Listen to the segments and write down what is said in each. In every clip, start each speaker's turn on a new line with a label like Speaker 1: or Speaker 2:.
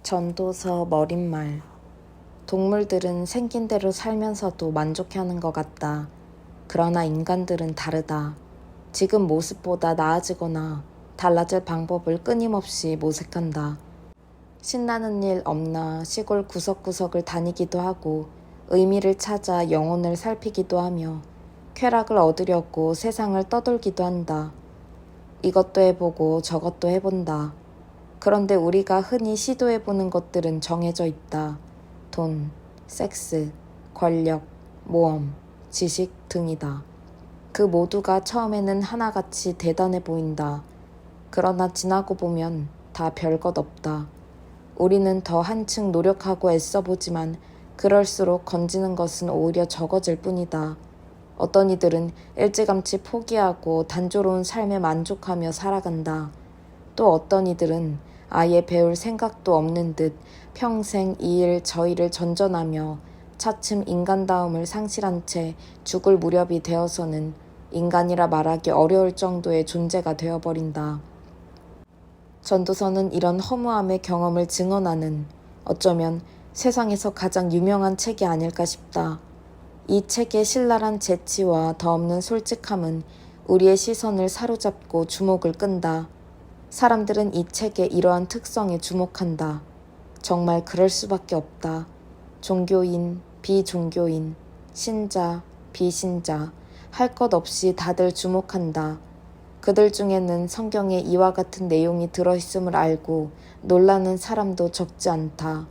Speaker 1: 전도서 머릿말. 동물들은 생긴 대로 살면서도 만족해하는 것 같다. 그러나 인간들은 다르다. 지금 모습보다 나아지거나 달라질 방법을 끊임없이 모색한다. 신나는 일 없나 시골 구석구석을 다니기도 하고 의미를 찾아 영혼을 살피기도 하며 쾌락을 얻으려고 세상을 떠돌기도 한다. 이것도 해보고 저것도 해본다. 그런데 우리가 흔히 시도해보는 것들은 정해져 있다. 돈, 섹스, 권력, 모험, 지식 등이다. 그 모두가 처음에는 하나같이 대단해 보인다. 그러나 지나고 보면 다 별것 없다. 우리는 더 한층 노력하고 애써보지만 그럴수록 건지는 것은 오히려 적어질 뿐이다. 어떤 이들은 일찌감치 포기하고 단조로운 삶에 만족하며 살아간다. 또 어떤 이들은 아예 배울 생각도 없는 듯 평생 이 일 저 일을 전전하며 차츰 인간다움을 상실한 채 죽을 무렵이 되어서는 인간이라 말하기 어려울 정도의 존재가 되어버린다. 전도서는 이런 허무함의 경험을 증언하는 어쩌면 세상에서 가장 유명한 책이 아닐까 싶다. 이 책의 신랄한 재치와 더없는 솔직함은 우리의 시선을 사로잡고 주목을 끈다. 사람들은 이 책의 이러한 특성에 주목한다. 정말 그럴 수밖에 없다. 종교인, 비종교인, 신자, 비신자, 할 것 없이 다들 주목한다. 그들 중에는 성경에 이와 같은 내용이 들어있음을 알고 놀라는 사람도 적지 않다.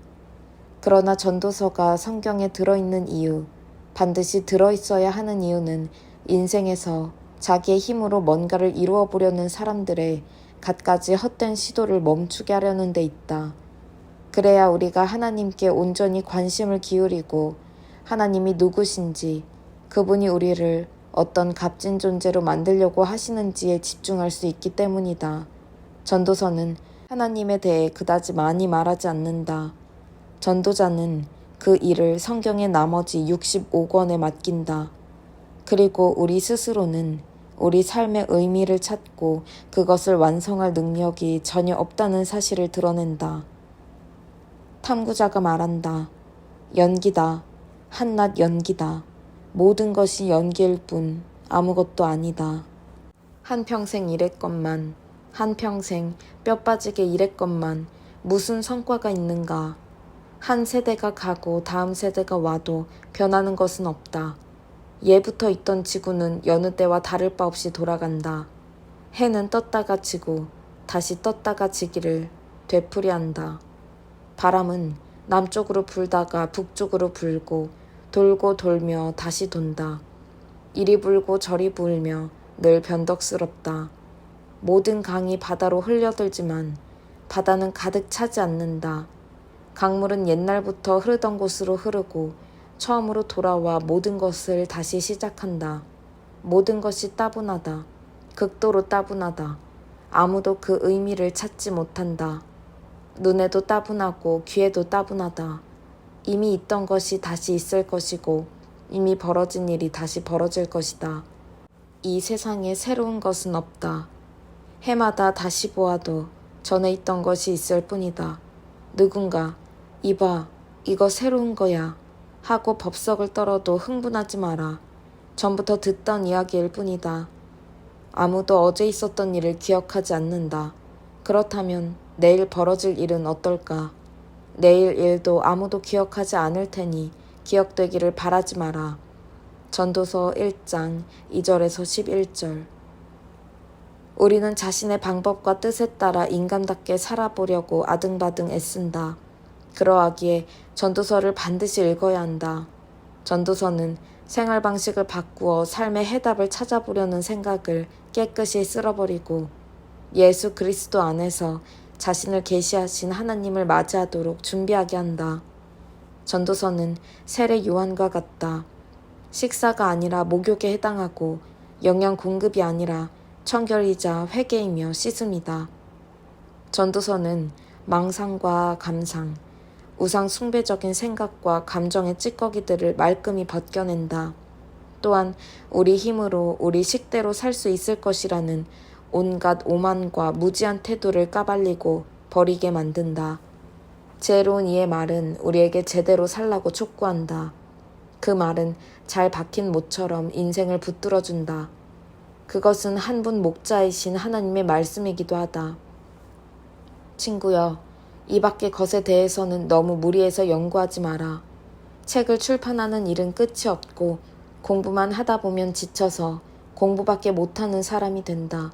Speaker 1: 그러나 전도서가 성경에 들어있는 이유, 반드시 들어있어야 하는 이유는 인생에서 자기의 힘으로 뭔가를 이루어 보려는 사람들의 갖가지 헛된 시도를 멈추게 하려는 데 있다. 그래야 우리가 하나님께 온전히 관심을 기울이고 하나님이 누구신지, 그분이 우리를 어떤 값진 존재로 만들려고 하시는지에 집중할 수 있기 때문이다. 전도서는 하나님에 대해 그다지 많이 말하지 않는다. 전도자는 그 일을 성경의 나머지 65권에 맡긴다. 그리고 우리 스스로는 우리 삶의 의미를 찾고 그것을 완성할 능력이 전혀 없다는 사실을 드러낸다. 탐구자가 말한다. 연기다. 한낱 연기다. 모든 것이 연기일 뿐 아무것도 아니다. 한평생 일했건만, 한평생 뼈 빠지게 일했건만 무슨 성과가 있는가. 한 세대가 가고 다음 세대가 와도 변하는 것은 없다. 예부터 있던 지구는 여느 때와 다를 바 없이 돌아간다. 해는 떴다가 지고 다시 떴다가 지기를 되풀이한다. 바람은 남쪽으로 불다가 북쪽으로 불고 돌고 돌며 다시 돈다. 이리 불고 저리 불며 늘 변덕스럽다. 모든 강이 바다로 흘려들지만 바다는 가득 차지 않는다. 강물은 옛날부터 흐르던 곳으로 흐르고 처음으로 돌아와 모든 것을 다시 시작한다. 모든 것이 따분하다. 극도로 따분하다. 아무도 그 의미를 찾지 못한다. 눈에도 따분하고 귀에도 따분하다. 이미 있던 것이 다시 있을 것이고 이미 벌어진 일이 다시 벌어질 것이다. 이 세상에 새로운 것은 없다. 해마다 다시 보아도 전에 있던 것이 있을 뿐이다. 누군가 이봐, 이거 새로운 거야 하고 법석을 떨어도 흥분하지 마라. 전부터 듣던 이야기일 뿐이다. 아무도 어제 있었던 일을 기억하지 않는다. 그렇다면 내일 벌어질 일은 어떨까? 내일 일도 아무도 기억하지 않을 테니 기억되기를 바라지 마라. 전도서 1장 2절에서 11절. 우리는 자신의 방법과 뜻에 따라 인간답게 살아보려고 아등바등 애쓴다. 그러하기에 전도서를 반드시 읽어야 한다. 전도서는 생활 방식을 바꾸어 삶의 해답을 찾아보려는 생각을 깨끗이 쓸어버리고 예수 그리스도 안에서 자신을 계시하신 하나님을 맞이하도록 준비하게 한다. 전도서는 세례 요한과 같다. 식사가 아니라 목욕에 해당하고 영양 공급이 아니라 청결이자 회개이며 씻음이다. 전도서는 망상과 감상, 우상 숭배적인 생각과 감정의 찌꺼기들을 말끔히 벗겨낸다. 또한 우리 힘으로 우리 식대로 살 수 있을 것이라는 온갖 오만과 무지한 태도를 까발리고 버리게 만든다. 지혜로운 이의 말은 우리에게 제대로 살라고 촉구한다. 그 말은 잘 박힌 못처럼 인생을 붙들어준다. 그것은 한 분 목자이신 하나님의 말씀이기도 하다. 친구여, 이 밖의 것에 대해서는 너무 무리해서 연구하지 마라. 책을 출판하는 일은 끝이 없고 공부만 하다 보면 지쳐서 공부밖에 못하는 사람이 된다.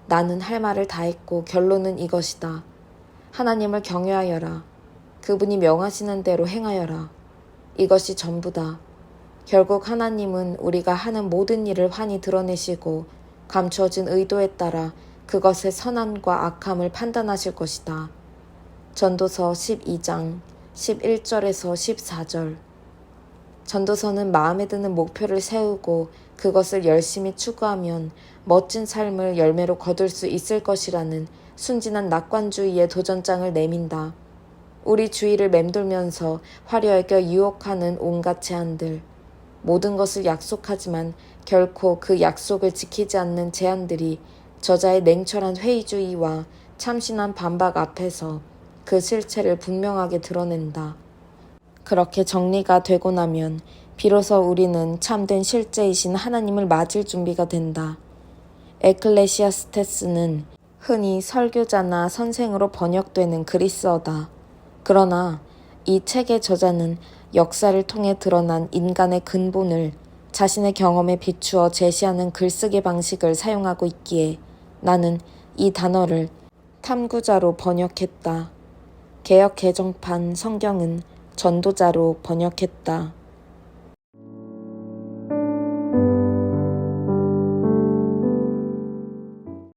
Speaker 1: 나는 할 말을 다 했고 결론은 이것이다. 하나님을 경외하여라. 그분이 명하시는 대로 행하여라. 이것이 전부다. 결국 하나님은 우리가 하는 모든 일을 환히 드러내시고 감추어진 의도에 따라 그것의 선함과 악함을 판단하실 것이다. 전도서 12장 11절에서 14절. 전도서는 마음에 드는 목표를 세우고 그것을 열심히 추구하면 멋진 삶을 열매로 거둘 수 있을 것이라는 순진한 낙관주의의 도전장을 내민다. 우리 주위를 맴돌면서 화려하게 유혹하는 온갖 제안들, 모든 것을 약속하지만 결코 그 약속을 지키지 않는 제안들이 저자의 냉철한 회의주의와 참신한 반박 앞에서 그 실체를 분명하게 드러낸다. 그렇게 정리가 되고 나면 비로소 우리는 참된 실제이신 하나님을 맞을 준비가 된다. 에클레시아스테스는 흔히 설교자나 선생으로 번역되는 그리스어다. 그러나 이 책의 저자는 역사를 통해 드러난 인간의 근본을 자신의 경험에 비추어 제시하는 글쓰기 방식을 사용하고 있기에 나는 이 단어를 탐구자로 번역했다. 개역 개정판 성경은 전도자로 번역했다.